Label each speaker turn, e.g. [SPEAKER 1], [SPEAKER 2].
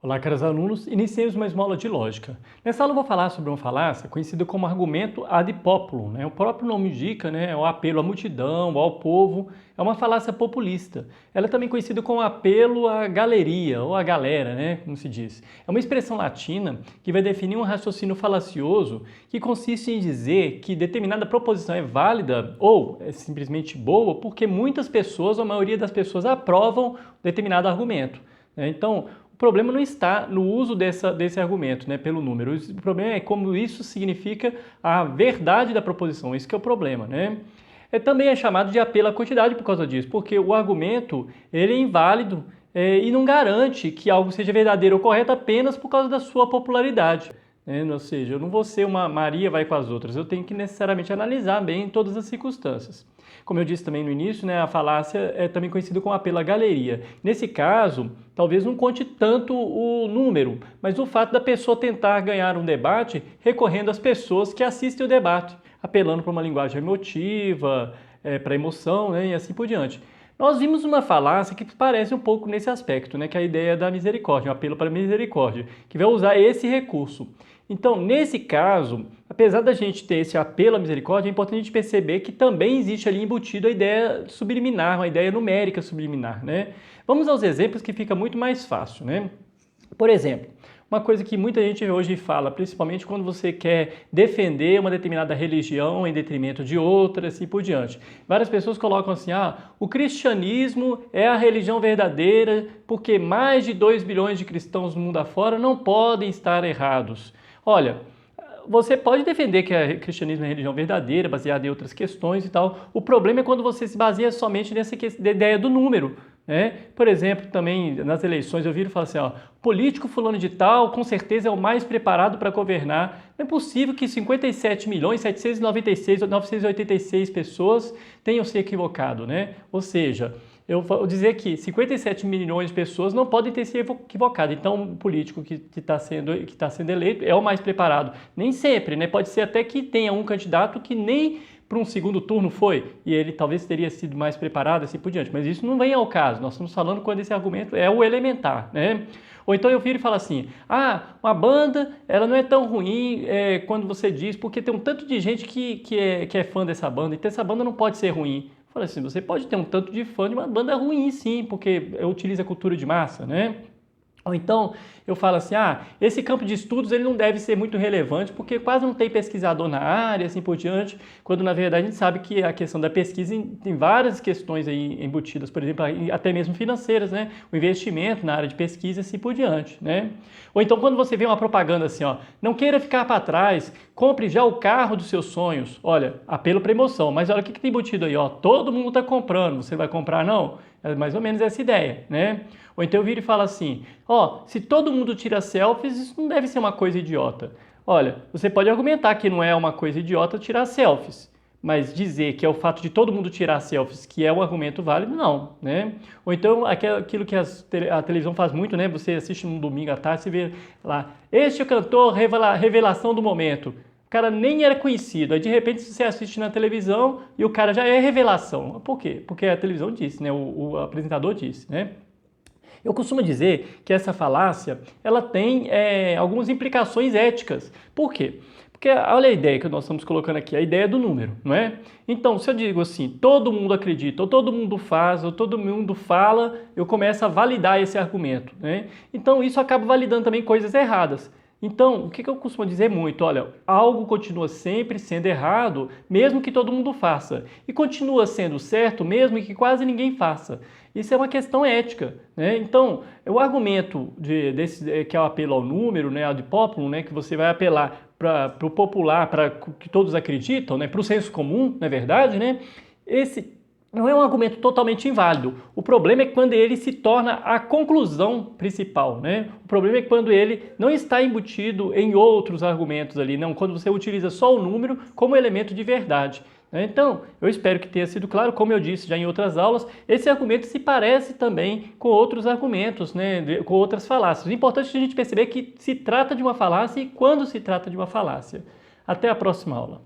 [SPEAKER 1] Olá, caros alunos, iniciemos mais uma aula de lógica. Nessa aula eu vou falar sobre uma falácia conhecida como argumento ad populum, né? O próprio nome indica, né? É o apelo à multidão, ao povo, é uma falácia populista. Ela é também conhecida como apelo à galeria, ou à galera, né? Como se diz. É uma expressão latina que vai definir um raciocínio falacioso que consiste em dizer que determinada proposição é válida ou é simplesmente boa porque muitas pessoas, ou a maioria das pessoas, aprovam determinado argumento, né? Então, o problema não está no uso desse argumento, né, pelo número. O problema é como isso significa a verdade da proposição. Isso que é o problema, né? Também é chamado de apelo à quantidade por causa disso, porque o argumento ele é inválido e não garante que algo seja verdadeiro ou correto apenas por causa da sua popularidade, né? Ou seja, eu não vou ser uma Maria vai com as outras, eu tenho que necessariamente analisar bem todas as circunstâncias. Como eu disse também no início, né, a falácia é também conhecida como apelo à galeria. Nesse caso, talvez não conte tanto o número, mas o fato da pessoa tentar ganhar um debate recorrendo às pessoas que assistem o debate, apelando para uma linguagem emotiva, para emoção, né, e assim por diante. Nós vimos uma falácia que parece um pouco nesse aspecto, né, que é a ideia da misericórdia, um apelo para a misericórdia, que vai usar esse recurso. Então, nesse caso, apesar da gente ter esse apelo à misericórdia, é importante a gente perceber que também existe ali embutido a ideia subliminar, uma ideia numérica subliminar, né? Vamos aos exemplos que fica muito mais fácil, né? Por exemplo, uma coisa que muita gente hoje fala, principalmente quando você quer defender uma determinada religião em detrimento de outra, assim por diante. Várias pessoas colocam assim, o cristianismo é a religião verdadeira porque mais de 2 bilhões de cristãos no mundo afora não podem estar errados. Olha, você pode defender que o cristianismo é a religião verdadeira, baseada em outras questões e tal. O problema é quando você se baseia somente nessa ideia do número, né? Por exemplo, também nas eleições eu viro e falo assim, político fulano de tal com certeza é o mais preparado para governar. Não é possível que 57.796.986 pessoas tenham se equivocado, né? Ou seja, eu vou dizer que 57 milhões de pessoas não podem ter se equivocado. Então, o político que está sendo eleito é o mais preparado. Nem sempre, né? Pode ser até que tenha um candidato que nem para um segundo turno foi, e ele talvez teria sido mais preparado, assim por diante. Mas isso não vem ao caso. Nós estamos falando quando esse argumento é o elementar, né? Ou então eu viro e falo assim, uma banda, ela não é tão ruim quando você diz, porque tem um tanto de gente que é fã dessa banda, então essa banda não pode ser ruim. Fala assim, você pode ter um tanto de fã de uma banda ruim, sim, porque utiliza a cultura de massa, né? Ou então eu falo assim, esse campo de estudos ele não deve ser muito relevante porque quase não tem pesquisador na área, assim por diante, quando na verdade a gente sabe que a questão da pesquisa tem várias questões aí embutidas, por exemplo, até mesmo financeiras, né? O investimento na área de pesquisa, assim por diante, né? Ou então quando você vê uma propaganda assim, não queira ficar para trás, compre já o carro dos seus sonhos. Olha, apelo para emoção, mas olha o que tem embutido aí, todo mundo está comprando, você vai comprar não? É mais ou menos essa ideia, né? Ou então eu viro e falo assim, se todo mundo tira selfies, isso não deve ser uma coisa idiota. Olha, você pode argumentar que não é uma coisa idiota tirar selfies, mas dizer que é o fato de todo mundo tirar selfies que é um argumento válido, não, né? Ou então aquilo que a televisão faz muito, né? Você assiste num domingo à tarde, você vê lá, este é o cantor revelação do momento. O cara nem era conhecido, aí de repente você assiste na televisão e o cara já é revelação. Por quê? Porque a televisão disse, né? O apresentador disse, né? Eu costumo dizer que essa falácia ela tem algumas implicações éticas. Por quê? Porque olha a ideia que nós estamos colocando aqui, a ideia do número, não é? Então, se eu digo assim, todo mundo acredita, ou todo mundo faz, ou todo mundo fala, eu começo a validar esse argumento, né? Então, isso acaba validando também coisas erradas. Então, o que eu costumo dizer muito? Olha, algo continua sempre sendo errado, mesmo que todo mundo faça. E continua sendo certo, mesmo que quase ninguém faça. Isso é uma questão ética, né? Então, o argumento que é o apelo ao número, né, ad populum, né, que você vai apelar para o popular, para que todos acreditam, né, para o senso comum, na verdade, né? Esse não é um argumento totalmente inválido. O problema é quando ele se torna a conclusão principal, né? O problema é quando ele não está embutido em outros argumentos ali, não, quando você utiliza só o número como elemento de verdade. Então, eu espero que tenha sido claro, como eu disse já em outras aulas, esse argumento se parece também com outros argumentos, né, com outras falácias. O importante é a gente perceber que se trata de uma falácia e quando se trata de uma falácia. Até a próxima aula.